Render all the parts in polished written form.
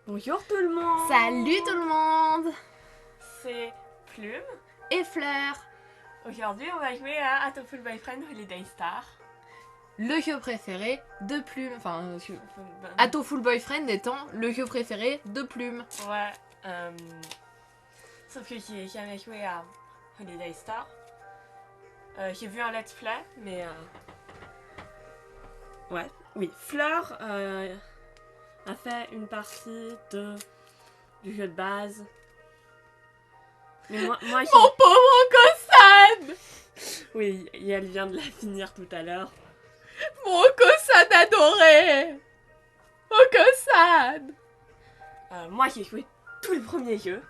Bonjour tout le monde. Salut tout le monde. C'est Plume. Et Fleur. Aujourd'hui on va jouer à Atoful Boyfriend Holiday Star. Le jeu préféré de Plume. Enfin, Atoful Boyfriend étant le jeu préféré de Plume. Ouais. Sauf que j'ai jamais joué à Holiday Star. J'ai vu un let's play, mais... Ouais. Oui, Fleur a fait une partie du jeu de base. Mais moi j'ai... Mon pauvre Okosan. Oui, et elle vient de la finir tout à l'heure. Mon Okosan adoré. Okosan. Moi j'ai joué tout le premier jeu.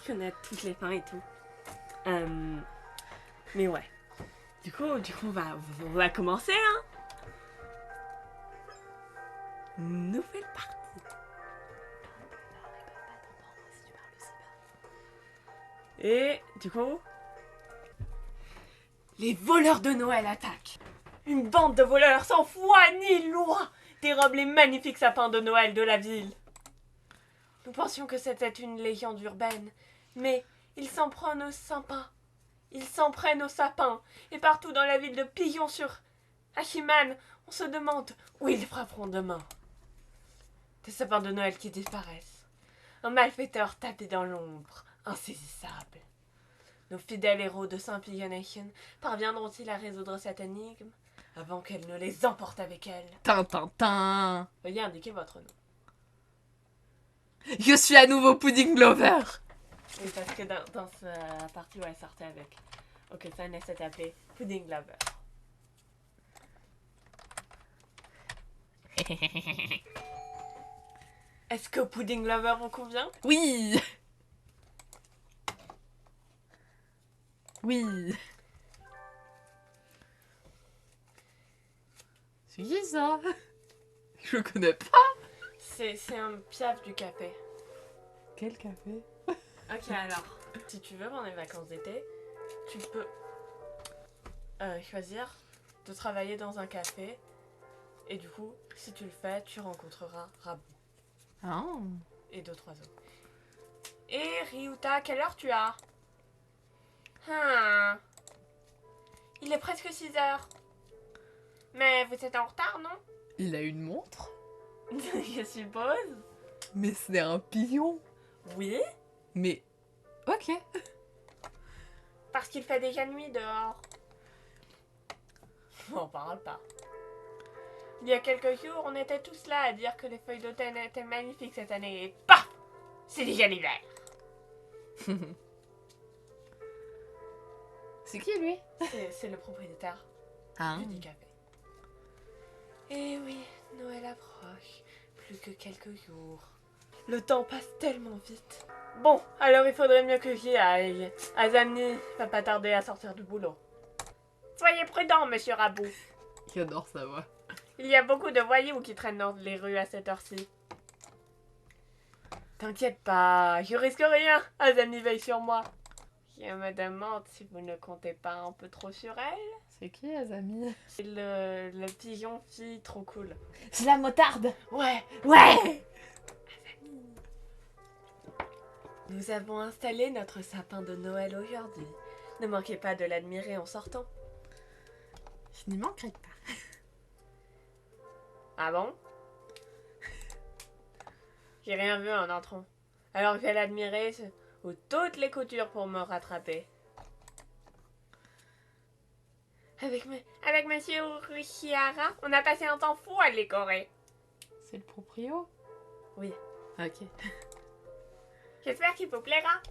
Je connais toutes les fins et tout. Mais ouais. Du coup on va commencer, hein. Nouvelle partie. Et du coup, les voleurs de Noël attaquent. Une bande de voleurs sans foi ni loi dérobe les magnifiques sapins de Noël de la ville. Nous pensions que c'était une légende urbaine, mais ils s'en prennent aux sapins. Ils s'en prennent aux sapins, et partout dans la ville de Pigeon sur Hachiman, on se demande où ils frapperont demain. Des sapins de Noël qui disparaissent. Un malfaiteur tapé dans l'ombre, insaisissable. Nos fidèles héros de Saint-Pigeon Nation parviendront-ils à résoudre cette énigme avant qu'elle ne les emporte avec elle? Tintintin. Veuillez indiquer votre nom. Je suis à nouveau Pudding Lover. Oui, parce que dans la partie où elle sortait avec Okosan, elle s'est appelée Pudding Lover. Est-ce que Pudding Lover vous convient? Oui. Oui. C'est qui ça? Je connais pas. C'est un piaf du café. Quel café? Ok, alors, si tu veux, pendant les vacances d'été, tu peux choisir de travailler dans un café. Et du coup, si tu le fais, tu rencontreras Rabou Oh. et d'autres oiseaux. Et Ryuta, quelle heure tu as? Il est presque 6 heures. Mais vous êtes en retard, non? Il a une montre? Je suppose. Mais c'est un pigeon. Oui, Mais... Ok. parce qu'il fait déjà nuit dehors. On parle pas. Il y a quelques jours, on était tous là à dire que les feuilles d'automne étaient magnifiques cette année. Et paf! C'est déjà l'hiver. C'est qui lui? C'est le propriétaire Ah. du café. Et oui, Noël approche. Plus que quelques jours. Le temps passe tellement vite. Bon, alors il faudrait mieux que j'y aille. Azami va pas tarder à sortir du boulot. Soyez prudent, monsieur Rabou. J'adore sa voix. Il y a beaucoup de voyous qui traînent dans les rues à cette heure-ci. T'inquiète pas, je risque rien. Azami veille sur moi. Je me demande si vous ne comptez pas un peu trop sur elle. C'est qui, Azami? C'est le pigeon fille trop cool. C'est la motarde. Ouais. Ouais. Nous avons installé notre sapin de Noël aujourd'hui. Ne manquez pas de l'admirer en sortant. Je n'y manquerai pas. Ah bon? J'ai rien vu en entrant. Alors je vais l'admirer ou toutes les coutures pour me rattraper. Avec monsieur Urushiara, on a passé un temps fou à le décorer. C'est le proprio? Oui. Ok. J'espère qu'il vous plaira.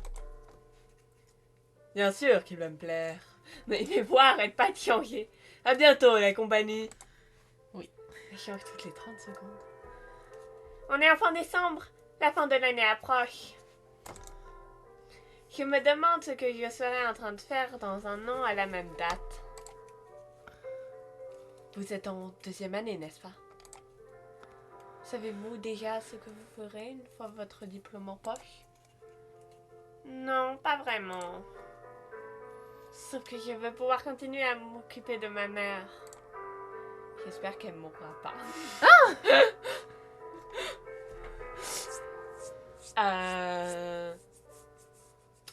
Bien sûr qu'il va me plaire. Mais les voix arrêtent pas de changer. À bientôt, la compagnie. Oui. Elle change toutes les 30 secondes. On est en fin décembre. La fin de l'année approche. Je me demande ce que je serai en train de faire dans un an à la même date. Vous êtes en deuxième année, n'est-ce pas? Savez-vous déjà ce que vous ferez une fois votre diplôme en poche? Non, pas vraiment. Sauf que je veux pouvoir continuer à m'occuper de ma mère. J'espère qu'elle ne mourra pas.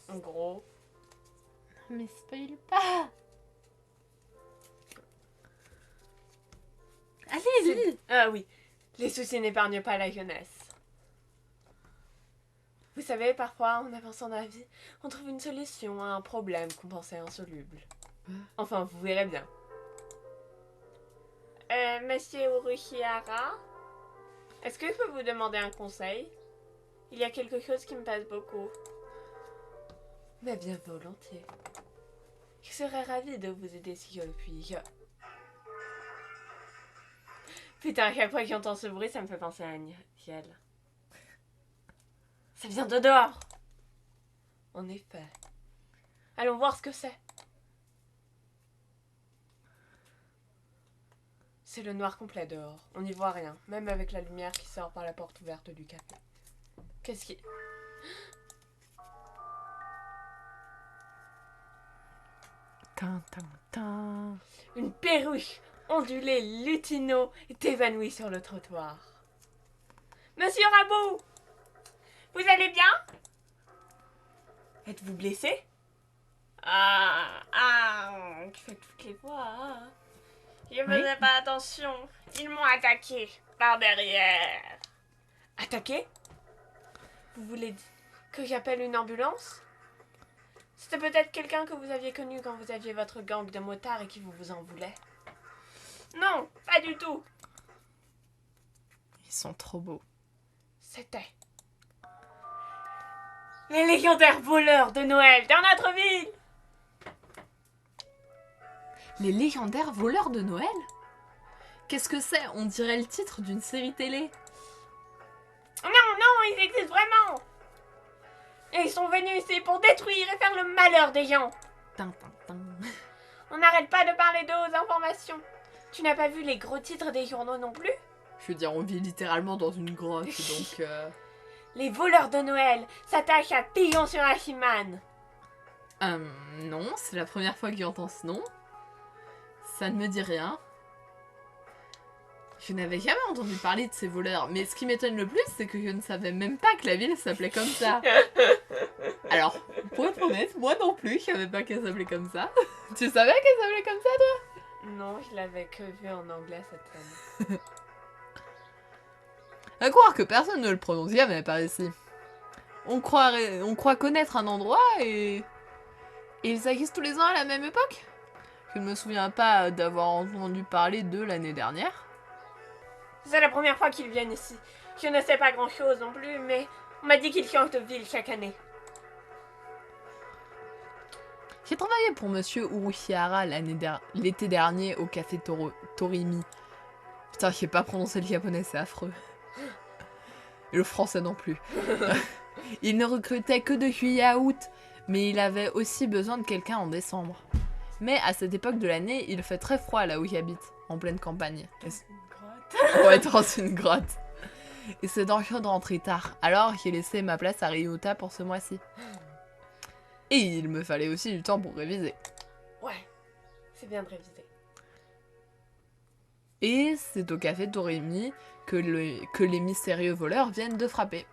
En gros... Mais spoil pas. Allez, lis. Ah oui, les soucis n'épargnent pas la jeunesse. Vous savez, parfois, en avançant dans la vie, on trouve une solution à un problème qu'on pensait insoluble. Enfin, vous verrez bien. Monsieur Urushihara, est-ce que je peux vous demander un conseil? Il y a quelque chose qui me passe beaucoup. Mais bien volontiers. Je serais ravie de vous aider si je le puis. Putain, à chaque fois que j'entends ce bruit, ça me fait penser à Niel. Ça vient de dehors. En effet. Allons voir ce que c'est. C'est le noir complet dehors. On n'y voit rien, même avec la lumière qui sort par la porte ouverte du café. Qu'est-ce qui... Une perruche ondulée lutino est évanouie sur le trottoir. Monsieur Rabou, vous allez bien? Êtes-vous blessé? Qui fait toutes les voix. Je ne faisais pas attention. Ils m'ont attaqué par derrière. Attaqué? Vous voulez dire que j'appelle une ambulance? C'était peut-être quelqu'un que vous aviez connu quand vous aviez votre gang de motards et qui vous en voulait. Non, pas du tout. Ils sont trop beaux. C'était les légendaires voleurs de Noël dans notre ville. Les légendaires voleurs de Noël? Qu'est-ce que c'est? On dirait le titre d'une série télé. Non, ils existent vraiment. Et ils sont venus ici pour détruire et faire le malheur des gens. On n'arrête pas de parler d'eux aux informations. Tu n'as pas vu les gros titres des journaux non plus? Je veux dire, on vit littéralement dans une grotte, donc... Les voleurs de Noël s'attachent à Pigeon sur Hachiman. Non, c'est la première fois que j'entends ce nom. Ça ne me dit rien. Je n'avais jamais entendu parler de ces voleurs, mais ce qui m'étonne le plus, c'est que je ne savais même pas que la ville s'appelait comme ça. Alors, pour être honnête, moi non plus, je savais pas qu'elle s'appelait comme ça. Tu savais qu'elle s'appelait comme ça, toi? Non, je l'avais que vu en anglais cette scène. À croire que personne ne le prononce jamais par ici. On croit connaître un endroit et ils acquisent tous les ans à la même époque. Je ne me souviens pas d'avoir entendu parler d'eux l'année dernière. C'est la première fois qu'ils viennent ici. Je ne sais pas grand-chose non plus, mais on m'a dit qu'ils changent de ville chaque année. J'ai travaillé pour Monsieur Urushihara l'été dernier au café Torimi. Putain, je sais pas prononcer le japonais, c'est affreux. Et le français non plus. Il ne recrutait que de juillet à août, mais il avait aussi besoin de quelqu'un en décembre. Mais à cette époque de l'année, il fait très froid là où j'habite, en pleine campagne. Ouais, dans une grotte. Et c'est dangereux de rentrer tard, alors j'ai laissé ma place à Ryota pour ce mois-ci. Et il me fallait aussi du temps pour réviser. Ouais, c'est bien de réviser. Et c'est au café Torimi que les mystérieux voleurs viennent de frapper.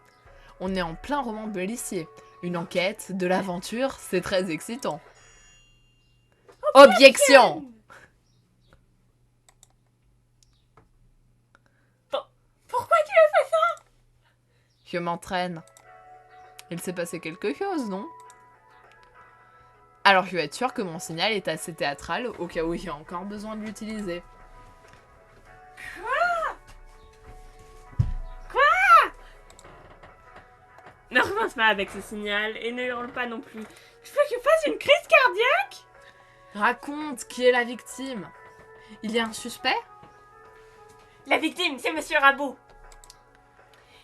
On est en plein roman policier. Une enquête, de l'aventure, c'est très excitant. Objection! Pourquoi tu as fait ça? Je m'entraîne. Il s'est passé quelque chose, non? Alors je vais être sûre que mon signal est assez théâtral au cas où j'ai encore besoin de l'utiliser. Ne recommence pas avec ce signal et ne hurle pas non plus. Je veux que je fasse une crise cardiaque? Raconte, qui est la victime? Il y a un suspect? La victime, c'est Monsieur Rabou.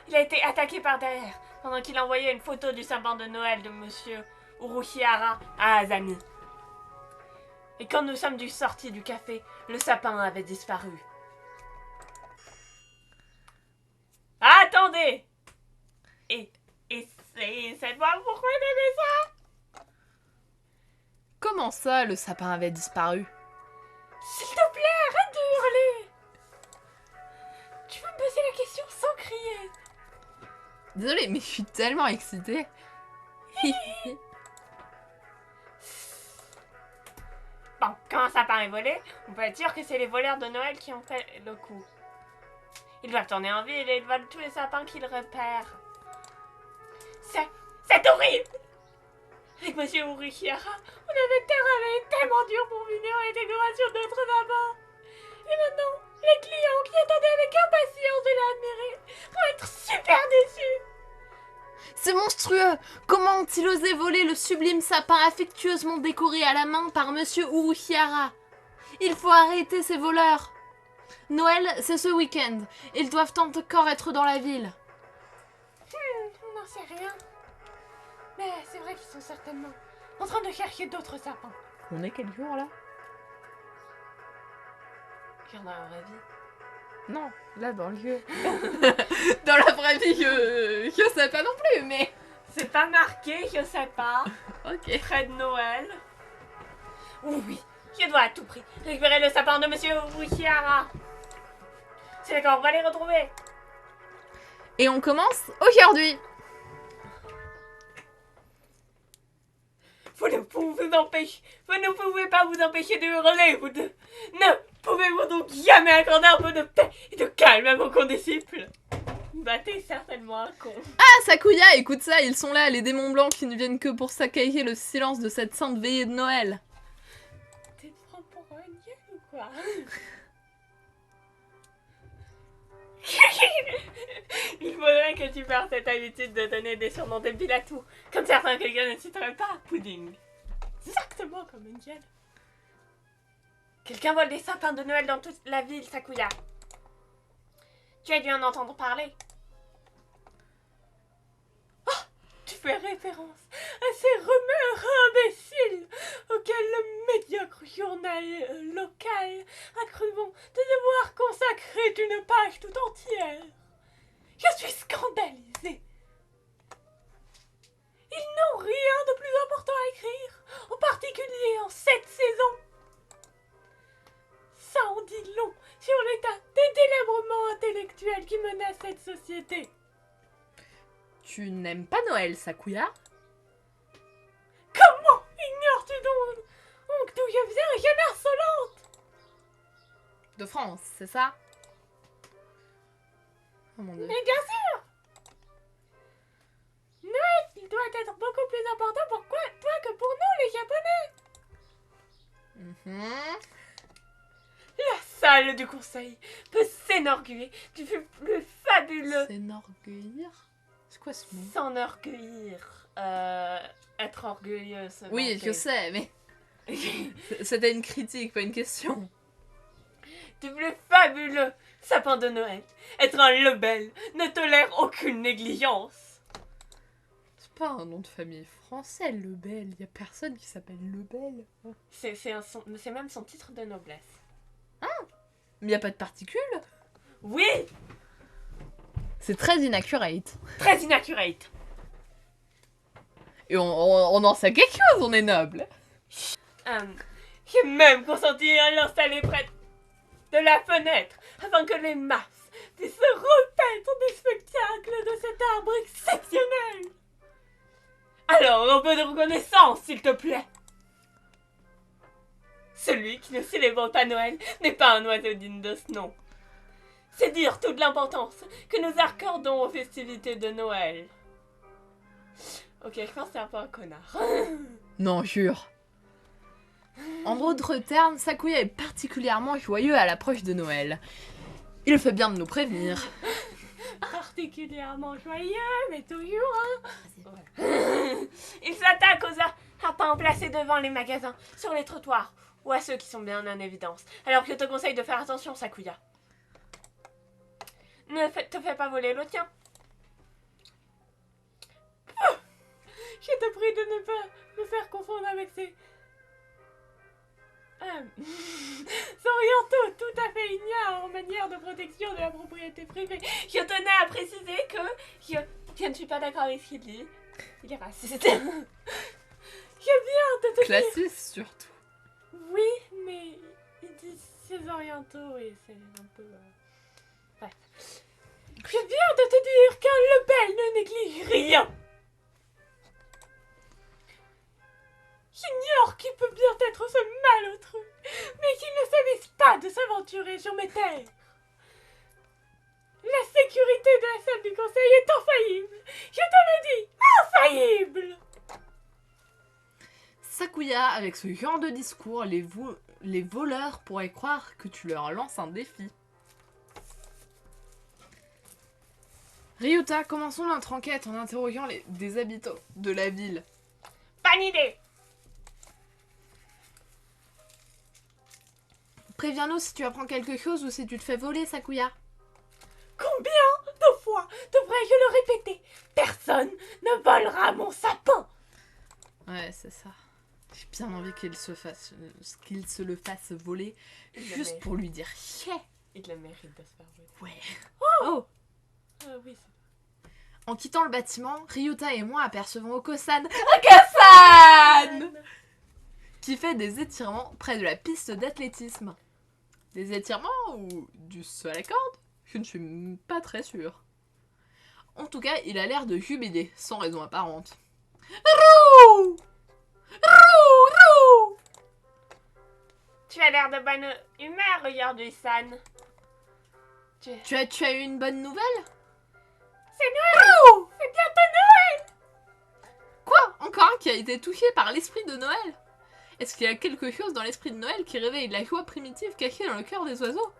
Il a été attaqué par derrière pendant qu'il envoyait une photo du sapin de Noël de Monsieur Urushihara à Azami. Et quand nous sommes sortis du café, le sapin avait disparu. Attendez! Et c'est cette fois pourquoi il avait ça? Comment ça, le sapin avait disparu? S'il te plaît, arrête de hurler! Tu vas me poser la question sans crier. Désolée, mais je suis tellement excitée. Bon, quand un sapin est volé, on peut être sûr que c'est les voleurs de Noël qui ont fait le coup. Ils doivent tourner en ville et ils volent tous les sapins qu'ils repèrent. C'est horrible! Avec Monsieur Uruchiara, on avait travaillé tellement dur pour venir l'intégration d'autres sapins. Et maintenant, les clients qui attendaient avec impatience de l'admirer vont être super déçus. C'est monstrueux! Comment ont-ils osé voler le sublime sapin affectueusement décoré à la main par Monsieur Uruchiara? Il faut arrêter ces voleurs! Noël, c'est ce week-end. Ils doivent encore être dans la ville. On n'en sait rien. Mais c'est vrai qu'ils sont certainement en train de chercher d'autres sapins. On est quel jour, là? Il y en a en vraie vie. Non, là, dans le lieu. Dans la vraie vie, je sais pas non plus, mais... C'est pas marqué, je sais pas. Ok. Près de Noël. Oui, je dois à tout prix récupérer le sapin de Monsieur Uruchiara. C'est d'accord, on va les retrouver. Et on commence aujourd'hui. Vous ne pouvez pas vous empêcher de hurler, vous deux. Ne pouvez-vous donc jamais accorder un peu de paix et de calme à vos condisciples? Bah t'es certainement un con. Ah, Sakuya, écoute ça, ils sont là, les démons blancs qui ne viennent que pour saccager le silence de cette sainte veillée de Noël. T'es prends pour un gueule ou quoi? Il faudrait que tu perdes cette habitude de donner des surnoms débiles à tout, comme certains quelqu'un ne citerait pas Pudding. Exactement comme une gueule. Quelqu'un vole des sapins de Noël dans toute la ville, Sakuya. Tu as dû en entendre parler. Oh, tu fais référence à ces rumeurs imbéciles auxquelles le médiocre journal local a cru bon de devoir consacrer une page tout entière. Je suis scandalisée. Ils n'ont rien de plus important à écrire, en particulier en cette saison. Ça en dit long sur l'état des délabrements intellectuels qui menacent cette société. Tu n'aimes pas Noël, Sakuya? Comment ignores-tu donc d'où je viens, jeune insolente? De France, c'est ça? Oh mon dieu. Mais bien sûr! Noël, il doit être beaucoup plus important pour toi que pour nous, les Japonais. La salle du conseil peut s'enorgueillir du plus fabuleux... S'enorgueillir? C'est quoi ce mot? S'enorgueillir. Être orgueilleuse. Oui, je sais, mais... C'était une critique, pas une question. Du plus fabuleux sapin de Noël. Être un Lebel ne tolère aucune négligence. C'est pas un nom de famille français, Lebel. Y a personne qui s'appelle Lebel. C'est même son titre de noblesse. Mais y a pas de particules? Oui! C'est très inaccurate. Très inaccurate. Et on en sait quelque chose, on est noble. J'ai même consenti à l'installer près de la fenêtre afin que les masses puissent se repaître du spectacle de cet arbre exceptionnel. Alors, un peu de reconnaissance, s'il te plaît. Celui qui ne célèbre pas Noël n'est pas un oiseau digne de ce nom. C'est dire toute l'importance que nous accordons aux festivités de Noël. Ok, je pense que c'est un peu un connard. Non, jure. En d'autres termes, Sakuya est particulièrement joyeux à l'approche de Noël. Il fait bien de nous prévenir. Particulièrement joyeux, mais toujours, hein. Il s'attaque aux sapins placés devant les magasins, sur les trottoirs, ou à ceux qui sont bien en évidence. Alors je te conseille de faire attention, Sakuya. Ne te fais pas voler le tien. Je te prie de ne pas me faire confondre avec ces... orientaux tout à fait ignares en manière de protection de la propriété privée. Je tenais à préciser que je ne suis pas d'accord avec ce qu'il dit. Il est raciste. Je viens de te dire... Classiste, surtout. Oui, mais il dit ces orientaux et c'est un peu... Bref. Je viens de te dire qu'un Lebel ne néglige rien. J'ignore qui peut bien être ce malotru, mais qu'il ne s'avise pas de s'aventurer sur mes terres. La sécurité de la salle du conseil est infaillible. Je te le dis, infaillible. Sakuya, avec ce genre de discours, les voleurs pourraient croire que tu leur lances un défi. Ryuta, commençons notre enquête en interrogeant des habitants de la ville. Bonne idée. Préviens-nous si tu apprends quelque chose ou si tu te fais voler, Sakuya. Combien de fois devrais-je le répéter? Personne ne volera mon sapin. Ouais, c'est ça. J'ai bien envie qu'il se le fasse voler, juste pour lui dire chier. Il le mérite de se faire voler. Ouais. Oh. Oui, En quittant le bâtiment, Ryuta et moi apercevons Oko-san. Oko-san qui fait des étirements près de la piste d'athlétisme. Des étirements ou du saut à la corde? Je ne suis pas très sûre. En tout cas, il a l'air de jubiler, sans raison apparente. Rou! Rou! Tu as l'air de bonne humeur, regarde-san. Tu as eu une bonne nouvelle? C'est Noël! C'est bientôt Noël! Quoi? Encore un qui a été touché par l'esprit de Noël? Est-ce qu'il y a quelque chose dans l'esprit de Noël qui réveille la joie primitive cachée dans le cœur des oiseaux?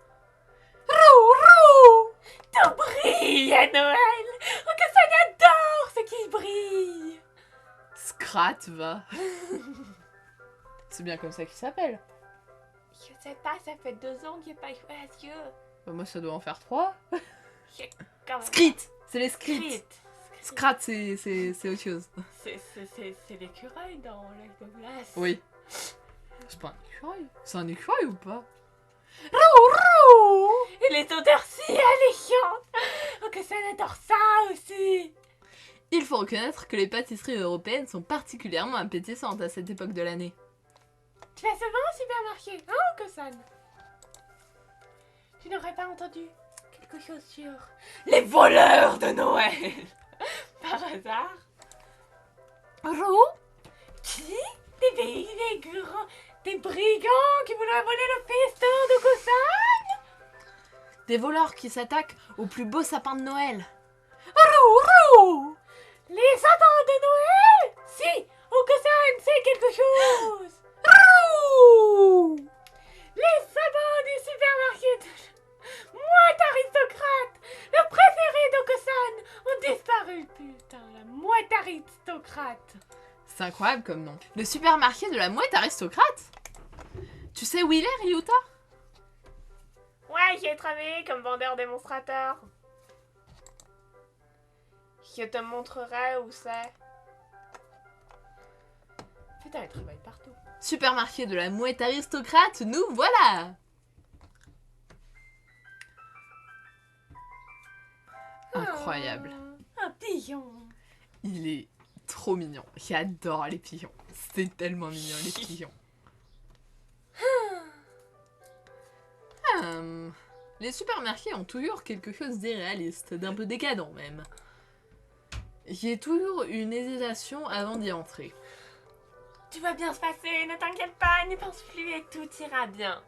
Rou! Tout brille à Noël! Oh, que ça adore ce qui brille! Scrat, va. C'est bien comme ça qu'il s'appelle. Je sais pas, ça fait 2 ans que j'ai pas joué à ce jeu. Bah, moi, ça doit en faire 3. Quand même. Skrit! C'est les scrits. Crit. Scrat, c'est autre chose. C'est l'écureuil dans Lac de Glace. Oui. C'est pas un écureuil. C'est un écureuil ou pas? Rou! Et les odeurs si alléchantes! Oh, que ça adore ça aussi! Il faut reconnaître que les pâtisseries européennes sont particulièrement appétissantes à cette époque de l'année. Tu vas souvent au supermarché, hein, Kosan? Tu n'aurais pas entendu quelque chose sur les voleurs de Noël? Par hasard? Rou? Qui? Des brigands qui voudraient voler le festin de Kosan? Des voleurs qui s'attaquent au plus beau sapin de Noël. Rou! Les sapins de Noël? Si! Kosan sait quelque chose! Rou! Les sapins du supermarché de mouette aristocrate, le préféré d'Okosan, ont disparu. Putain, la mouette aristocrate. C'est incroyable comme nom. Le supermarché de la mouette aristocrate? Tu sais où il est, Ryuta? Ouais, j'ai travaillé comme vendeur démonstrateur. Je te montrerai où c'est. Putain, elle travaille partout. Supermarché de la mouette aristocrate, nous voilà! Incroyable. Un pigeon. Il est trop mignon. J'adore les pigeons. C'est tellement mignon, les pigeons. Les supermarchés ont toujours quelque chose d'irréaliste, d'un peu décadent même. J'ai toujours une hésitation avant d'y entrer. Tout va bien se passer, ne t'inquiète pas, n'y pense plus et tout ira bien.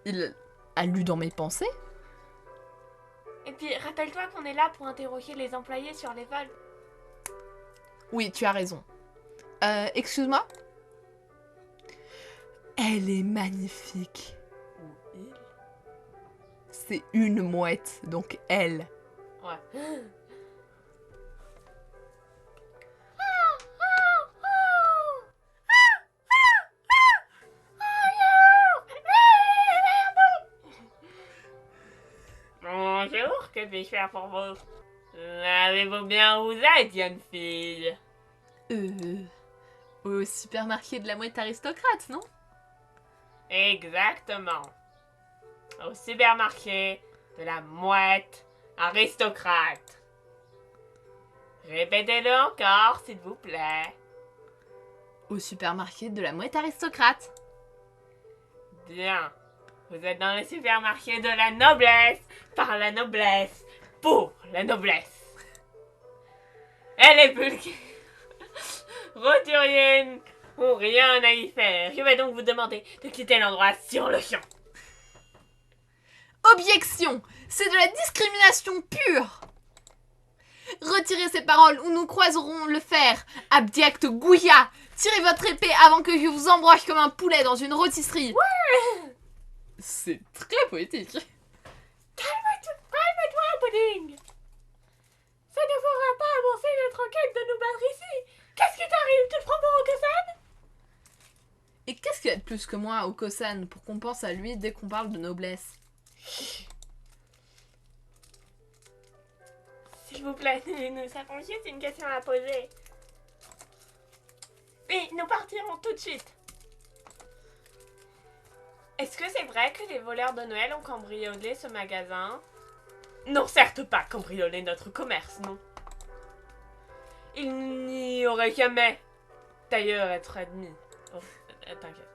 Il a lu dans mes pensées? Et puis, rappelle-toi qu'on est là pour interroger les employés sur les vols. Oui, tu as raison. Excuse-moi? Elle est magnifique. Ou il. C'est une mouette, donc elle. Ouais. Bonjour, que puis-je faire pour vous? Savez-vous bien où vous êtes, jeune fille? Au supermarché de la mouette aristocrate, non? Exactement. Au supermarché de la mouette aristocrate. Répétez-le encore, s'il vous plaît. Au supermarché de la mouette aristocrate. Bien. Vous êtes dans le supermarché de la noblesse, par la noblesse, pour la noblesse. Elle est vulgaire, roturienne, ou rien à y faire. Je vais donc vous demander de quitter l'endroit sur le champ. Objection! C'est de la discrimination pure! Retirez ces paroles ou nous croiserons le fer. Abject Gouya! Tirez votre épée avant que je vous embroche comme un poulet dans une rôtisserie. Ouais! C'est très poétique. Calme-toi, Pudding! Ça ne fera pas avancer notre enquête de nous battre ici. Qu'est-ce qui t'arrive? Tu te prends pour Okosan? Et qu'est-ce qu'il y a de plus que moi au Kosan pour qu'on pense à lui dès qu'on parle de noblesse? S'il vous plaît, nous avons juste une question à poser. Et nous partirons tout de suite. Est-ce que c'est vrai que les voleurs de Noël ont cambriolé ce magasin? Non, certes pas cambriolé notre commerce, non. Il n'y aurait jamais d'ailleurs être admis. Oh, t'inquiète.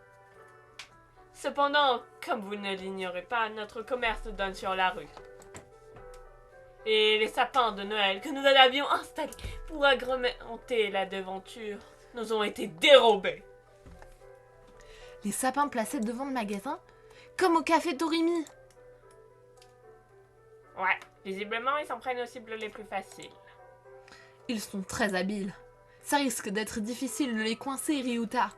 Cependant, comme vous ne l'ignorez pas, notre commerce donne sur la rue. Et les sapins de Noël que nous avions installés pour agrémenter la devanture nous ont été dérobés. Les sapins placés devant le magasin? Comme au café Torimi. Ouais, visiblement ils s'en prennent aux cibles les plus faciles. Ils sont très habiles. Ça risque d'être difficile de les coincer, Ryuta.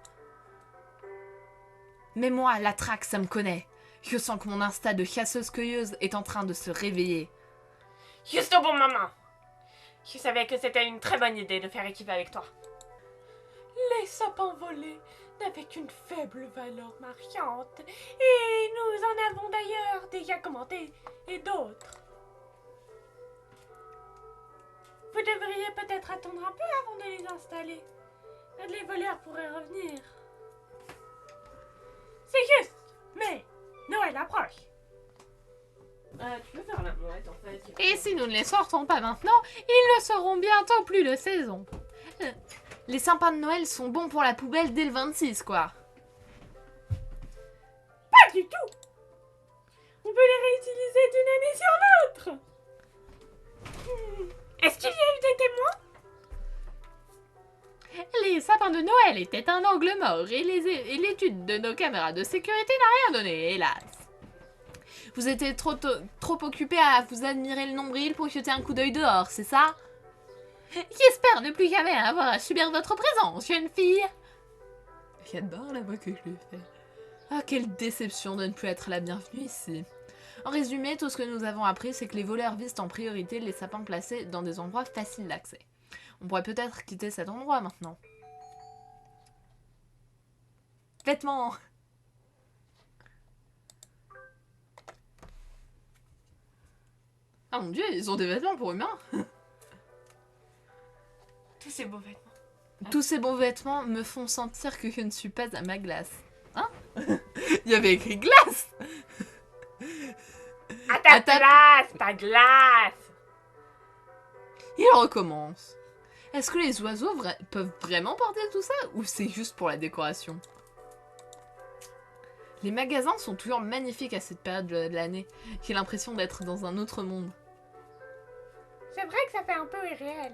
Mais moi, la traque, ça me connaît. Je sens que mon instinct de chasseuse-cueilleuse est en train de se réveiller. Juste au bon moment. Je savais que c'était une très bonne idée de faire équipe avec toi. Les sapins volés n'avaient qu'une faible valeur marchande. Et nous en avons d'ailleurs déjà commenté et d'autres. Vous devriez peut-être attendre un peu avant de les installer. Les voleurs pourraient revenir. C'est juste, mais Noël approche. Tu peux faire la mouette en fait. Et si nous ne les sortons pas maintenant, ils ne seront bientôt plus de saison. Les sapins de Noël sont bons pour la poubelle dès le 26, quoi. Pas du tout. On peut les réutiliser d'une année sur l'autre. Est-ce qu'il y a eu des témoins? Les sapins de Noël étaient un angle mort et l'étude de nos caméras de sécurité n'a rien donné, hélas. Vous étiez trop occupé à vous admirer le nombril pour jeter un coup d'œil dehors, c'est ça? J'espère ne plus jamais avoir à subir votre présence, jeune fille. J'adore la voix que je lui fais. Ah, quelle déception de ne plus être la bienvenue ici. En résumé, tout ce que nous avons appris, c'est que les voleurs visent en priorité les sapins placés dans des endroits faciles d'accès. On pourrait peut-être quitter cet endroit maintenant. Vêtements! Ah mon dieu, ils ont des vêtements pour humains! Tous ces beaux vêtements. Tous ces beaux vêtements me font sentir que je ne suis pas à ma glace. Hein? Il y avait écrit glace! À ta glace, ta glace! Il recommence. Est-ce que les oiseaux peuvent vraiment porter tout ça ou c'est juste pour la décoration? Les magasins sont toujours magnifiques à cette période de l'année. J'ai l'impression d'être dans un autre monde. C'est vrai que ça fait un peu irréel.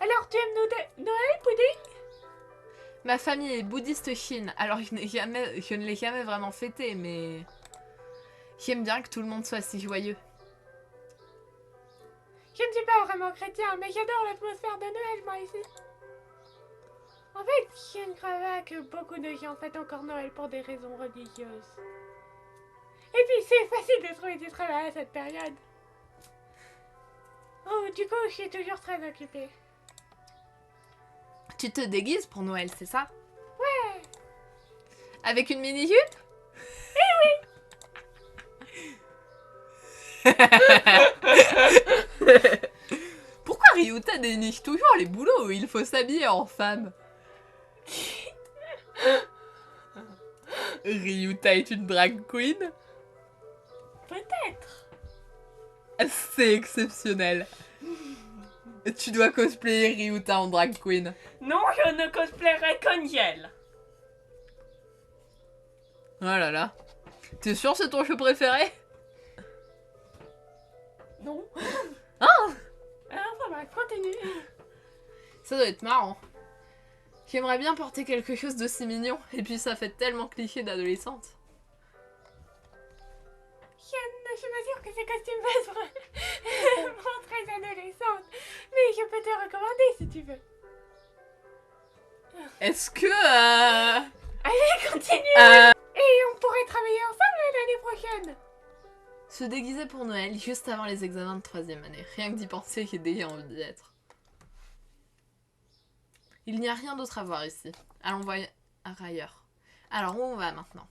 Alors tu aimes Noël, Pudding? Ma famille est bouddhiste Chine, alors je ne l'ai jamais vraiment fêté, mais j'aime bien que tout le monde soit si joyeux. Je ne suis pas vraiment chrétien, mais j'adore l'atmosphère de Noël, moi, ici. En fait, je ne crois pas que beaucoup de gens fêtent encore Noël pour des raisons religieuses. Et puis, c'est facile de trouver du travail à cette période. Oh, du coup, je suis toujours très occupée. Tu te déguises pour Noël, c'est ça? Ouais. Avec une mini-jupe? Pourquoi Ryuta déniche toujours les boulots où il faut s'habiller en femme? Ryuta est une drag queen? Peut-être. C'est exceptionnel. Tu dois cosplayer Ryuta en drag queen. Non, je ne cosplayerai qu'Angel. Oh là là. T'es sûr c'est ton jeu préféré? Non. Ah. Alors ça va, continue. Ça doit être marrant. J'aimerais bien porter quelque chose d'aussi mignon, et puis ça fait tellement cliché d'adolescente. Je suis pas sûre que ces costumes fassent pour très adolescente, mais je peux te recommander si tu veux. Est-ce que... Allez, continue. Et on pourrait travailler ensemble l'année prochaine. Se déguiser pour Noël juste avant les examens de 3e année. Rien que d'y penser, j'ai déjà envie d'y être. Il n'y a rien d'autre à voir ici. Allons voir ailleurs. Alors, où on va maintenant?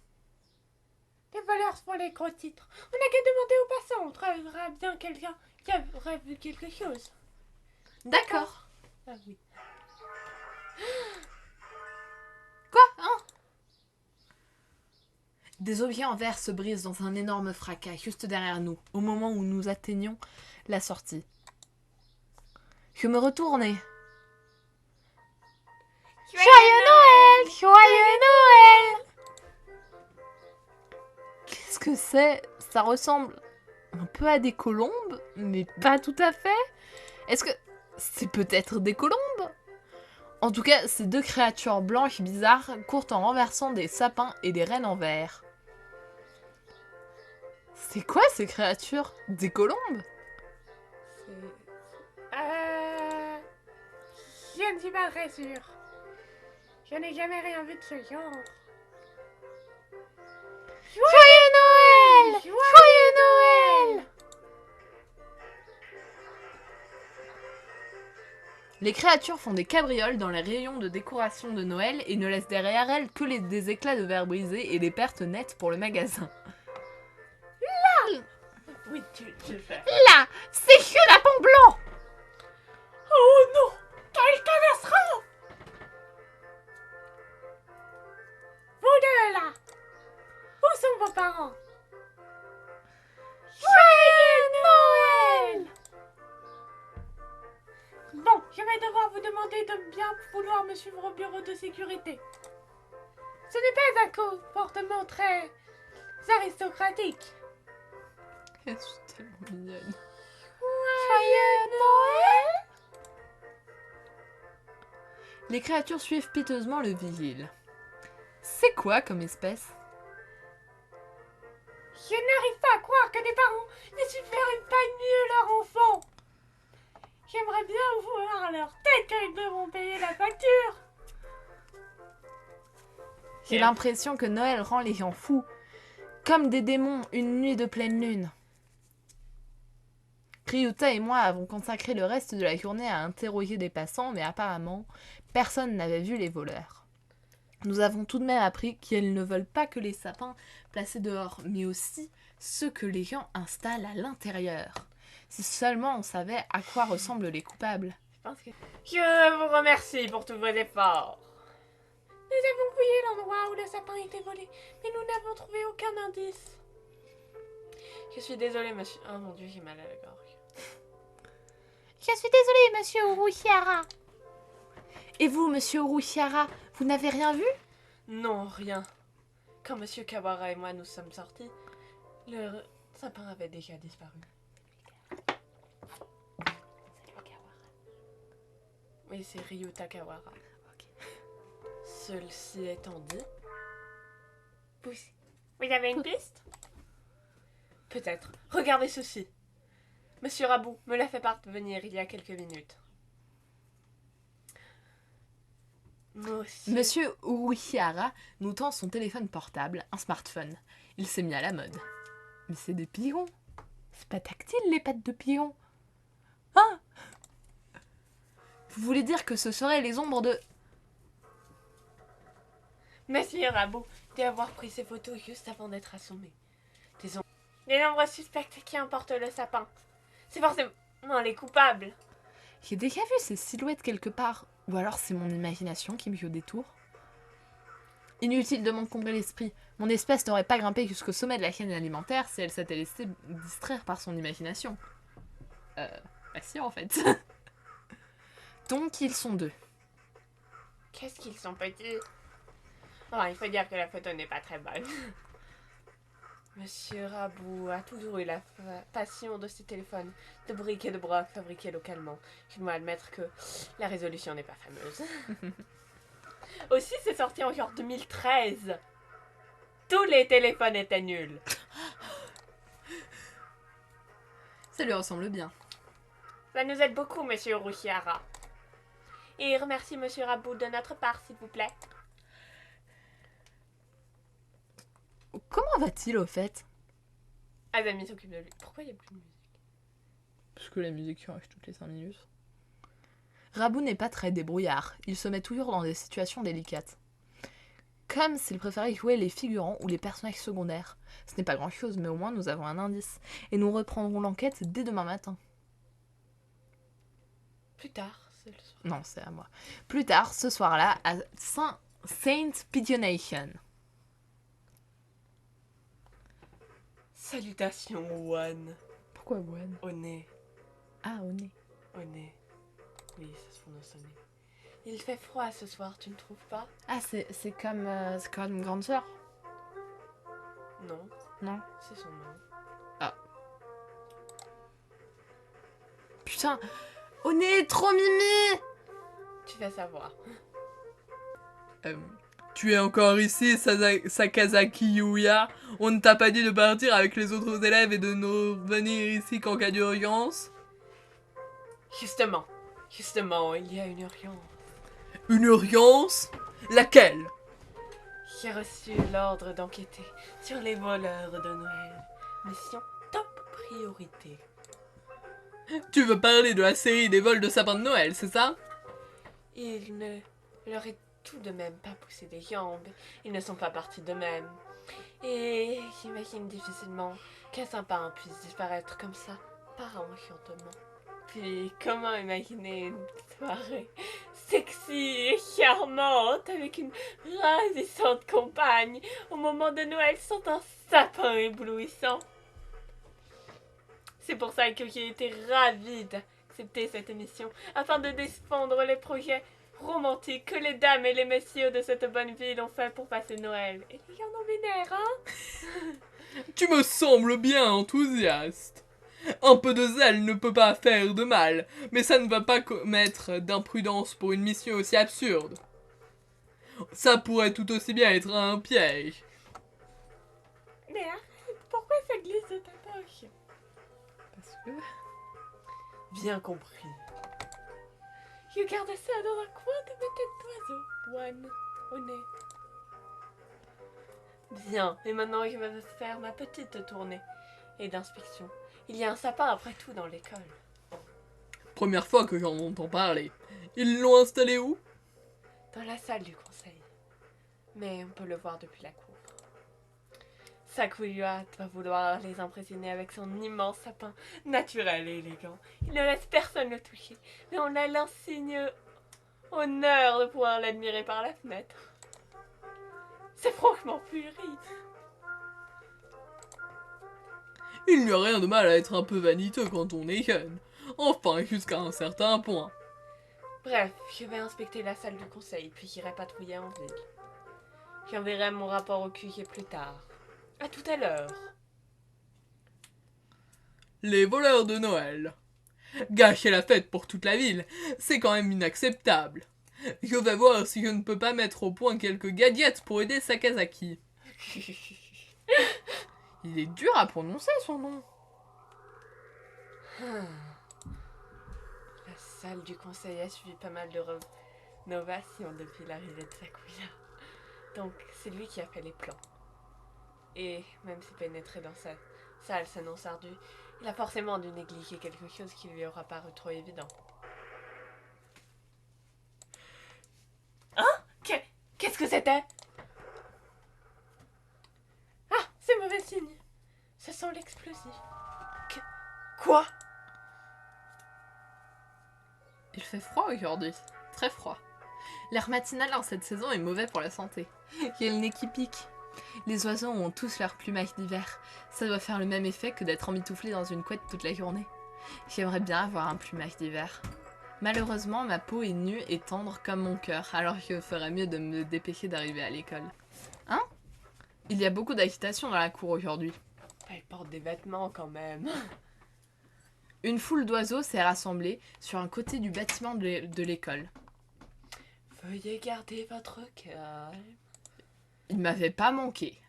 Les voleurs font les gros titres. On n'a qu'à demander aux passants. On trouvera bien quelqu'un qui aurait vu quelque chose. D'accord. Ah oui. Quoi? Hein? Des objets en verre se brisent dans un énorme fracas juste derrière nous, au moment où nous atteignons la sortie. Je me retournai. Joyeux Noël! Joyeux Noël! Qu'est-ce que c'est? Ça ressemble un peu à des colombes, mais pas tout à fait. Est-ce que c'est peut-être des colombes? En tout cas, ces deux créatures blanches bizarres courent en renversant des sapins et des rennes en verre. C'est quoi ces créatures? Des colombes? Je ne suis pas très sûre. Je n'ai jamais rien vu de ce genre. Joyeux Noël! Joyeux Noël! Les créatures font des cabrioles dans les rayons de décoration de Noël et ne laissent derrière elles que des éclats de verre brisés et des pertes nettes pour le magasin. Oui, tu le fais. Là, c'est que lapin blanc! Oh non! Quelle catastrophe! Vous deux là! Où sont vos parents? Joyeux Noël! Bon, je vais devoir vous demander de bien vouloir me suivre au bureau de sécurité. Ce n'est pas un comportement très aristocratique. Je suis tellement mignonne. Joyeux Noël! Les créatures suivent piteusement le vigile. C'est quoi comme espèce? Je n'arrive pas à croire que des parents ne supervisent pas mieux leur enfant. J'aimerais bien voir à leur tête quand ils devront payer la facture. J'ai l'impression que Noël rend les gens fous, comme des démons une nuit de pleine lune. Ryuta et moi avons consacré le reste de la journée à interroger des passants, mais apparemment, personne n'avait vu les voleurs. Nous avons tout de même appris qu'ils ne veulent pas que les sapins placés dehors, mais aussi ceux que les gens installent à l'intérieur. Si seulement on savait à quoi ressemblent les coupables. Je vous remercie pour tous vos efforts. Nous avons fouillé l'endroit où le sapin était volé, mais nous n'avons trouvé aucun indice. Je suis désolée, monsieur. Oh mon dieu, j'ai mal à la gorge. Je suis désolée, monsieur Uruchiara. Et vous, monsieur Uruchiara, vous n'avez rien vu? Non, rien. Quand monsieur Kawara et moi nous sommes sortis, le sapin avait déjà disparu. Oui, c'est Ryuta Kawara. Ceci étant dit, vous avez une piste? Peut-être. Regardez ceci. Monsieur Rabou me l'a fait parvenir il y a quelques minutes. Monsieur Uruchiara nous tend son téléphone portable, un smartphone. Il s'est mis à la mode. Mais c'est des pigeons. C'est pas tactile les pattes de pigeons. Hein? Vous voulez dire que ce seraient les ombres de... Monsieur Rabou doit avoir pris ces photos juste avant d'être assommé. Les nombreux suspects qui emportent le sapin. C'est forcément les coupables. J'ai déjà vu ces silhouettes quelque part. Ou alors c'est mon imagination qui me joue des tours. Inutile de m'encombrer l'esprit. Mon espèce n'aurait pas grimpé jusqu'au sommet de la chaîne alimentaire si elle s'était laissée distraire par son imagination. Bah si en fait. Donc ils sont deux. Qu'est-ce qu'ils sont petits? Oh, il faut dire que la photo n'est pas très bonne. Monsieur Rabou a toujours eu la passion de ses téléphones de briques et de broc fabriqués localement. Je dois admettre que la résolution n'est pas fameuse. Aussi, c'est sorti en genre 2013. Tous les téléphones étaient nuls. Ça lui ressemble bien. Ça nous aide beaucoup, monsieur Uruhara. Et remercie monsieur Rabou de notre part, s'il vous plaît. Comment va-t-il au fait? Azami s'occupe de lui. Pourquoi il n'y a plus de musique? Parce que la musique arrive toutes les 5 minutes. Rabou n'est pas très débrouillard. Il se met toujours dans des situations délicates. Comme s'il préférait jouer les figurants ou les personnages secondaires. Ce n'est pas grand-chose, mais au moins nous avons un indice. Et nous reprendrons l'enquête dès demain matin. Plus tard, c'est le soir. Non, c'est à moi. Plus tard, ce soir-là, à Saint Pigeonation. Salutations, One. Pourquoi One? Au nez. Ah, au nez. Au nez. Oui, ça se prononce au nez. Il fait froid ce soir, tu ne trouves pas? Ah, c'est comme une grande sœur? Non, Non. c'est son nom. Putain, au nez, trop mimi! Tu vas savoir. Tu es encore ici, Sakazaki Yuya? On ne t'a pas dit de partir avec les autres élèves et de ne venir ici qu'en cas d'urgence? Justement, il y a une urgence. Une urgence? Laquelle? J'ai reçu l'ordre d'enquêter sur les voleurs de Noël. Mission top priorité. Tu veux parler de la série des vols de sapins de Noël, c'est ça? Il ne leur est tout de même pas poussé des jambes. Ils ne sont pas partis d'eux-mêmes. Et j'imagine difficilement qu'un sapin puisse disparaître comme ça, par enchantement. Puis, comment imaginer une soirée sexy et charmante avec une ravissante compagne au moment de Noël sans un sapin éblouissant? C'est pour ça que j'ai été ravie d'accepter cette émission, afin de défendre les projets romantiques que les dames et les messieurs de cette bonne ville ont fait pour passer Noël. Et les gens non-binaires, hein? Tu me sembles bien enthousiaste. Un peu de zèle ne peut pas faire de mal, mais ça ne va pas commettre d'imprudence pour une mission aussi absurde. Ça pourrait tout aussi bien être un piège. Mais arrête, pourquoi ça glisse de ta poche? Parce que... Bien compris. Je garde ça dans un coin de ma tête d'oiseau. One, au nez. Bien, et maintenant je vais faire ma petite tournée et d'inspection. Il y a un sapin après tout dans l'école. Première fois que j'en entends parler. Ils l'ont installé où? Dans la salle du conseil. Mais on peut le voir depuis la cour. Sakuya va vouloir les impressionner avec son immense sapin naturel et élégant. Il ne laisse personne le toucher, mais on a l'insigne honneur de pouvoir l'admirer par la fenêtre. C'est franchement puéril. Il n'y a rien de mal à être un peu vaniteux quand on est jeune. Enfin, jusqu'à un certain point. Bref, je vais inspecter la salle du conseil, puis j'irai patrouiller en ville. J'enverrai mon rapport au QG plus tard. À tout à l'heure. Les voleurs de Noël. Gâcher la fête pour toute la ville, c'est quand même inacceptable. Je vais voir si je ne peux pas mettre au point quelques gadgets pour aider Sakazaki. Il est dur à prononcer son nom. La salle du conseil a suivi pas mal de rénovations depuis l'arrivée de Sakuya. Donc c'est lui qui a fait les plans. Et même si pénétrer dans sa salle s'annonce ardu, il a forcément dû négliger quelque chose qui lui aura paru trop évident. Hein? Qu'est-ce que c'était? Ah, c'est mauvais signe. Ce sont l'explosif. Quoi? Il fait froid aujourd'hui, très froid. L'air matinal en cette saison est mauvais pour la santé. Il y a le nez qui pique. Les oiseaux ont tous leur plumage d'hiver. Ça doit faire le même effet que d'être emmitouflé dans une couette toute la journée. J'aimerais bien avoir un plumage d'hiver. Malheureusement, ma peau est nue et tendre comme mon cœur, alors je ferais mieux de me dépêcher d'arriver à l'école. Hein? Il y a beaucoup d'agitation dans la cour aujourd'hui. Ils portent des vêtements quand même. Une foule d'oiseaux s'est rassemblée sur un côté du bâtiment de l'école. Veuillez garder votre calme. Il m'avait pas manqué.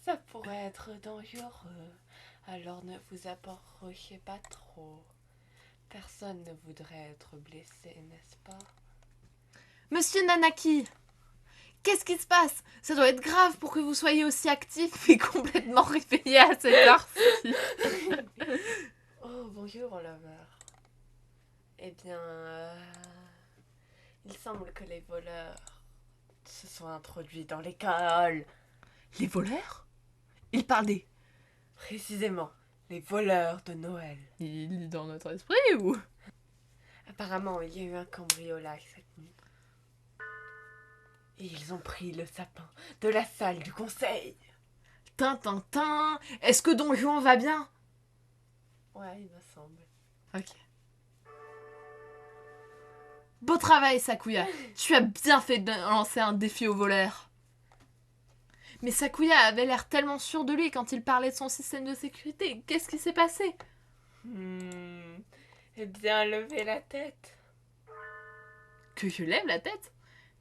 Ça pourrait être dangereux. Alors ne vous approchez pas trop. Personne ne voudrait être blessé, n'est-ce pas? Monsieur Nanaki, qu'est-ce qui se passe? Ça doit être grave pour que vous soyez aussi actif et complètement réveillé à cette heure-ci. Oh, bonjour, lover. Eh bien, il semble que les voleurs se sont introduits dans l'école. Les voleurs? Il parle des... Précisément, les voleurs de Noël. Il lit dans notre esprit ou... Apparemment, il y a eu un cambriolage cette nuit. Et ils ont pris le sapin de la salle du conseil. Tintintin, est-ce que Don Juan va bien? Ouais, il me semble. Ok. Beau travail, Sakuya. Tu as bien fait de lancer un défi aux voleurs. Mais Sakuya avait l'air tellement sûr de lui quand il parlait de son système de sécurité. Qu'est-ce qui s'est passé? Eh bien, levez la tête. Que je lève la tête?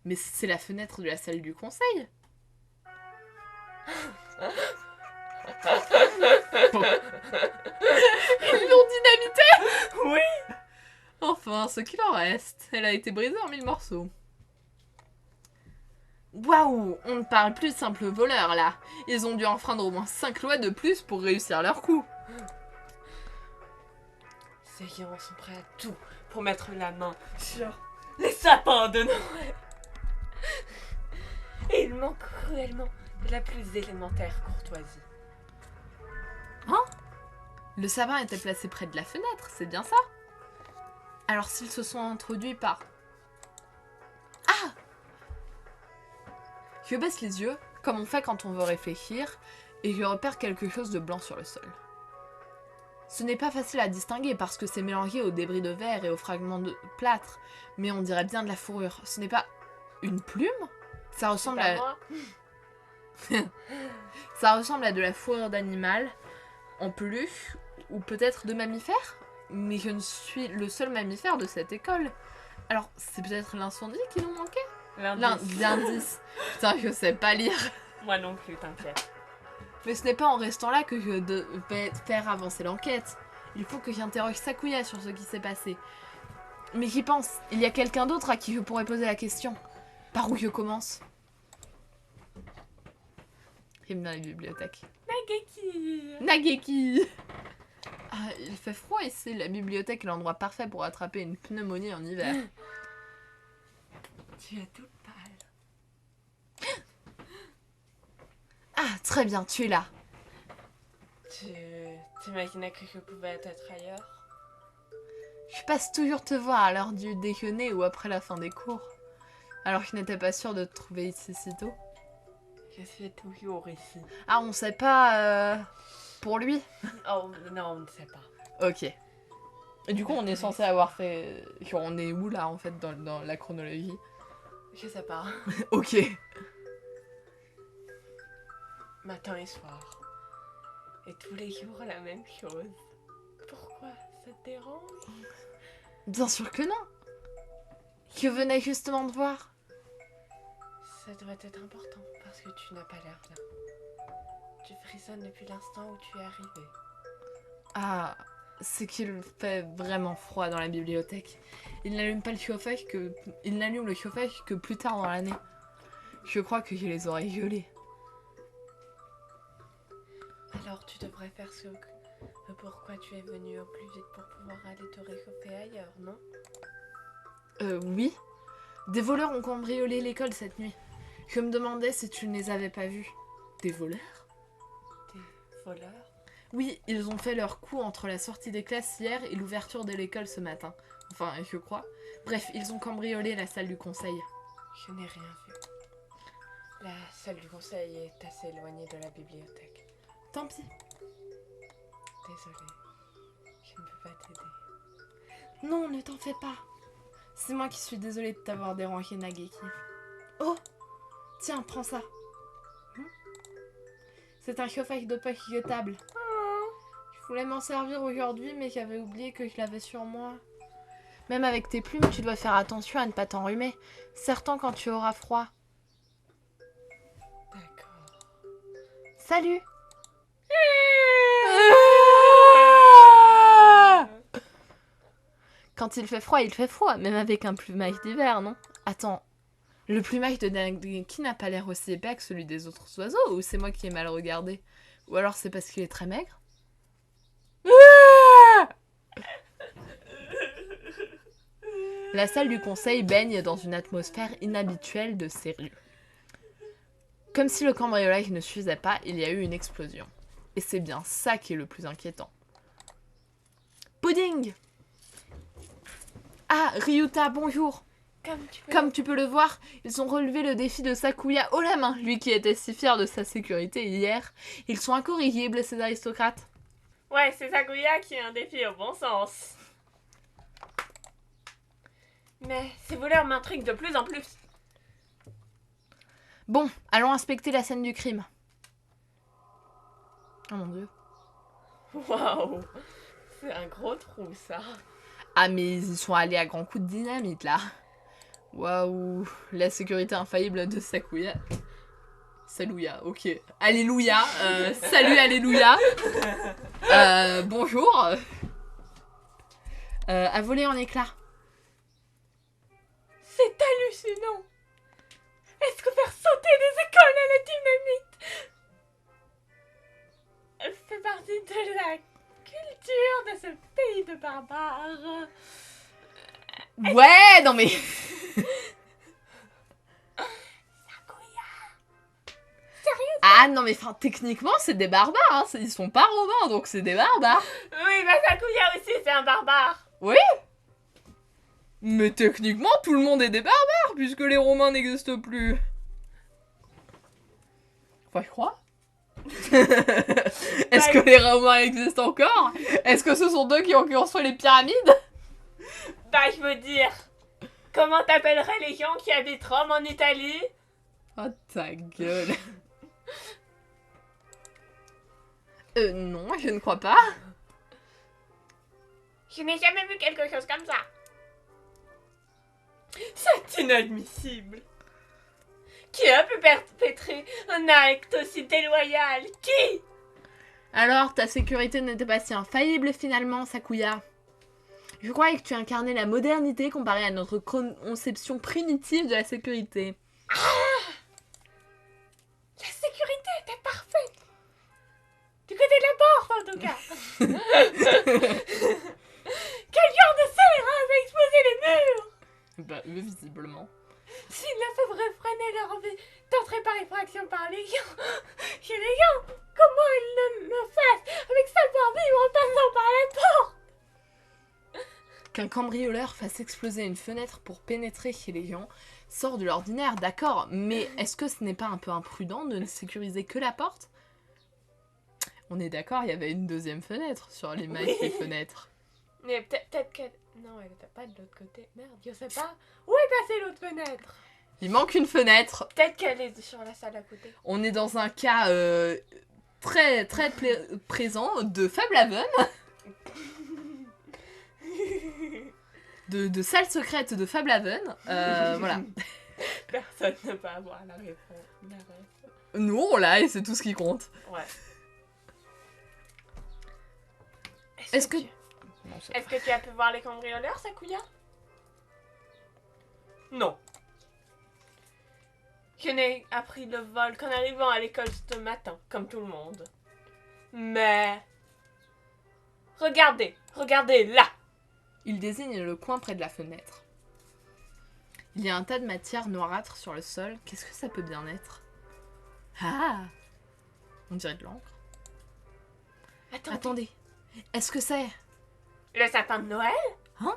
Mais c'est la fenêtre de la salle du conseil. Bon. Ils l'ont dynamité? Oui. Enfin, ce qu'il en reste. Elle a été brisée en 1000 morceaux. Waouh, on ne parle plus de simples voleurs là. Ils ont dû enfreindre au moins 5 lois de plus pour réussir leur coup. Ces gens sont prêts à tout pour mettre la main sur les sapins de Noël. Et ils manquent cruellement de la plus élémentaire courtoisie. Le sapin était placé près de la fenêtre, c'est bien ça? Alors s'ils se sont introduits par... Ah! Je baisse les yeux, comme on fait quand on veut réfléchir, et je repère quelque chose de blanc sur le sol. Ce n'est pas facile à distinguer parce que c'est mélangé aux débris de verre et aux fragments de plâtre, mais on dirait bien de la fourrure. Ce n'est pas une plume? Ça ressemble C'est à... pas moi. Ça ressemble à de la fourrure d'animal, en peluche, ou peut-être de mammifère? Mais je ne suis le seul mammifère de cette école. Alors, c'est peut-être l'incendie qui nous manquait? L'indice. Putain, je sais pas lire. Moi non plus, t'inquiète. Mais ce n'est pas en restant là que je vais faire avancer l'enquête. Il faut que j'interroge Sakuya sur ce qui s'est passé. Mais j'y pense, il y a quelqu'un d'autre à qui je pourrais poser la question. Par où je commence? J'aime bien les bibliothèques. Nageki. Nageki! Ah, il fait froid ici, la bibliothèque est l'endroit parfait pour attraper une pneumonie en hiver. Tu es toute pâle. Ah, très bien, tu es là. Tu t'imaginais que je pouvais être ailleurs? Je passe toujours te voir à l'heure du déjeuner ou après la fin des cours. Alors je n'étais pas sûre de te trouver ici si tôt. Je suis toujours ici. Ah, on sait pas pour lui? Oh non, on ne sait pas. Ok. Et du coup, on est censé avoir fait... Genre, on est où là en fait dans la chronologie? Je sais pas. Ok. Matin et soir. Et tous les jours la même chose. Pourquoi ça te dérange? Bien sûr que non. Je venais justement de voir. Ça doit être important parce que tu n'as pas l'air bien. Tu frissonnes depuis l'instant où tu es arrivé. Ah, c'est qu'il fait vraiment froid dans la bibliothèque. Il n'allume pas le chauffage que... Il n'allume le chauffage que plus tard dans l'année. Je crois que j'ai les oreilles gelées. Alors tu devrais faire ce pourquoi tu es venu au plus vite pour pouvoir aller te réchauffer ailleurs, non? Oui. Des voleurs ont cambriolé l'école cette nuit. Je me demandais si tu ne les avais pas vus. Des voleurs? Des voleurs? Oui, ils ont fait leur coup entre la sortie des classes hier et l'ouverture de l'école ce matin. Enfin, je crois. Bref, ils ont cambriolé la salle du conseil. Je n'ai rien vu. La salle du conseil est assez éloignée de la bibliothèque. Tant pis. Désolée. Je ne peux pas t'aider. Non, ne t'en fais pas. C'est moi qui suis désolée de t'avoir dérangé, Nageki. Oh! Tiens, prends ça. C'est un chauffage de poche jetable. Je voulais m'en servir aujourd'hui, mais j'avais oublié que je l'avais sur moi. Même avec tes plumes, tu dois faire attention à ne pas t'enrhumer. Certain quand tu auras froid. D'accord. Salut! Quand il fait froid, même avec un plumage d'hiver, non? Attends, le plumage de Nagiki n'a pas l'air aussi épais que celui des autres oiseaux, ou c'est moi qui ai mal regardé? Ou alors c'est parce qu'il est très maigre? La salle du conseil baigne dans une atmosphère inhabituelle de sérieux. Comme si le cambriolage ne suffisait pas, il y a eu une explosion. Et c'est bien ça qui est le plus inquiétant. Pudding! Ah, Ryuta, bonjour! Comme tu peux le voir, ils ont relevé le défi de Sakuya haut la main, lui qui était si fier de sa sécurité hier. Ils sont incorrigibles, ces aristocrates. Ouais, c'est Sakuya qui a un défi au bon sens. Mais ces voleurs m'intriguent de plus en plus. Bon, allons inspecter la scène du crime. Oh mon dieu. Waouh, c'est un gros trou ça. Ah mais ils sont allés à grands coups de dynamite là. Waouh, la sécurité infaillible de Sakuya. Saluya, ok. Alléluia, salut, alléluia. Bonjour. À voler en éclats. C'est hallucinant. Est-ce que faire sauter des écoles à la dynamite fait partie de la culture de ce pays de barbares? Ouais, non mais... Ah non mais enfin techniquement c'est des barbares, hein. Ils sont pas romains donc c'est des barbares. Oui, bah Sakuya aussi c'est un barbare. Oui. Mais techniquement tout le monde est des barbares puisque les romains n'existent plus. Enfin je crois. Est-ce que les romains existent encore? Est-ce que ce sont eux qui ont construit les pyramides? Bah je veux dire, comment t'appellerais les gens qui habitent Rome en Italie? Oh ta gueule. Non, je ne crois pas. Je n'ai jamais vu quelque chose comme ça. C'est inadmissible. Qui a pu perpétrer un acte aussi déloyal? Qui? Alors, ta sécurité n'était pas si infaillible finalement, Sakuya. Je croyais que tu incarnais la modernité comparée à notre conception primitive de la sécurité. Ah! La sécurité était parfaite. Du côté de la porte, en tout cas. Quelqu'un de serre avait explosé les murs. Bah, visiblement. S'il ne faudrait freiner leur envie d'entrer par effraction par les gens, chez les gens, comment ils ne le fassent avec savoir-vivre en passant par la porte? Qu'un cambrioleur fasse exploser une fenêtre pour pénétrer chez les gens sort de l'ordinaire, d'accord, mais est-ce que ce n'est pas un peu imprudent de ne sécuriser que la porte? On est d'accord, il y avait une deuxième fenêtre sur les mailles des fenêtres. Mais peut-être qu'elle... Non, elle était pas de l'autre côté. Merde, je sais pas. Où est passée l'autre fenêtre? Il manque une fenêtre. Peut-être qu'elle est sur la salle à côté. On est dans un cas très présent de Fable Haven. de salle secrète de Fable Haven. Voilà. Personne ne peut avoir la réponse. Nous, on l'a et c'est tout ce qui compte. Ouais. Est-ce que... Est-ce que tu as pu voir les cambrioleurs, Sakuya? Non. Je n'ai appris le vol qu'en arrivant à l'école ce matin, comme tout le monde. Mais... Regardez, regardez là! Il désigne le coin près de la fenêtre. Il y a un tas de matière noirâtre sur le sol. Qu'est-ce que ça peut bien être? Ah! On dirait de l'encre. Attendez. Est-ce que c'est... Le sapin de Noël? Hein?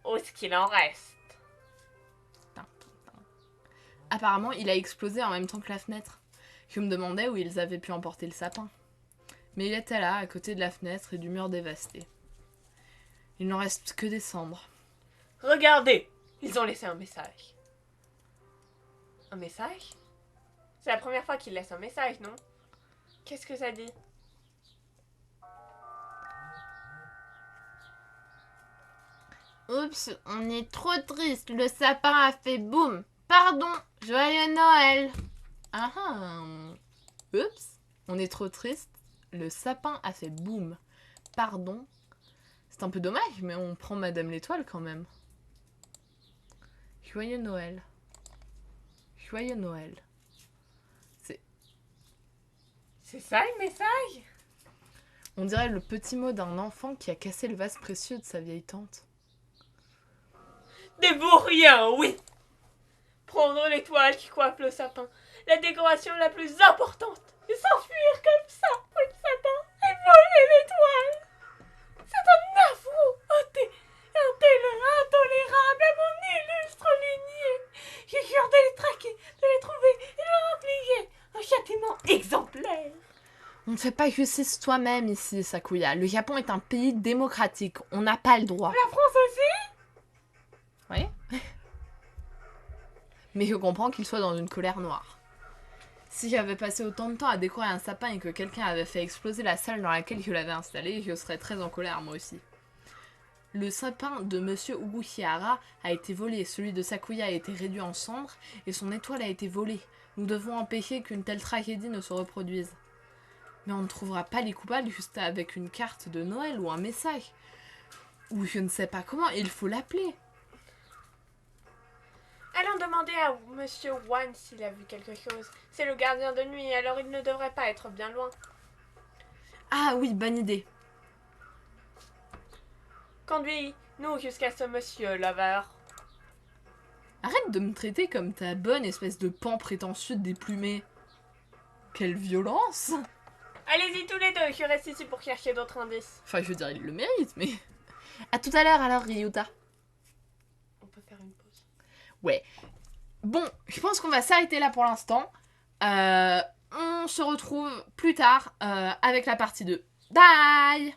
Ou ce qu'il en reste? Apparemment, il a explosé en même temps que la fenêtre. Je me demandais où ils avaient pu emporter le sapin. Mais il était là, à côté de la fenêtre et du mur dévasté. Il n'en reste que des cendres. Regardez! Ils ont laissé un message. Un message? C'est la première fois qu'il laisse un message, non? Qu'est-ce que ça dit? Oups, on est trop triste. Le sapin a fait boum. Pardon, joyeux Noël. Ah ah. Oups, on est trop triste. Le sapin a fait boum. Pardon. C'est un peu dommage, mais on prend Madame l'Étoile quand même. Joyeux Noël. Joyeux Noël. C'est ça le message? On dirait le petit mot d'un enfant qui a cassé le vase précieux de sa vieille tante. Des vauriens, oui! Prendre l'étoile qui coiffe le sapin, la décoration la plus importante, et s'enfuir comme ça, le sapin, et voler l'étoile! C'est un affront intolérable à mon illustre lignée! Je jure de les traquer, de les trouver et de leur infliger un châtiment exemplaire! On ne fait pas justice toi-même ici, Sakuya. Le Japon est un pays démocratique. On n'a pas le droit. La France aussi? Oui. Mais je comprends qu'il soit dans une colère noire. Si j'avais passé autant de temps à décorer un sapin et que quelqu'un avait fait exploser la salle dans laquelle je l'avais installé, je serais très en colère moi aussi. Le sapin de Monsieur Uruhihara a été volé, celui de Sakuya a été réduit en cendres et son étoile a été volée. Nous devons empêcher qu'une telle tragédie ne se reproduise. Mais on ne trouvera pas les coupables juste avec une carte de Noël ou un message. Ou je ne sais pas comment, il faut l'appeler. Allons demander à Monsieur Wan s'il a vu quelque chose. C'est le gardien de nuit, alors il ne devrait pas être bien loin. Ah oui, bonne idée. Conduis-nous jusqu'à ce monsieur Lover. Arrête de me traiter comme ta bonne espèce de pan prétentieux déplumé. Quelle violence! Allez-y tous les deux, je reste ici pour chercher d'autres indices. Enfin, je veux dire, il le mérite, mais... À tout à l'heure alors, Ryuta. On peut faire une pause. Ouais. Bon, je pense qu'on va s'arrêter là pour l'instant. On se retrouve plus tard avec la partie 2. Bye!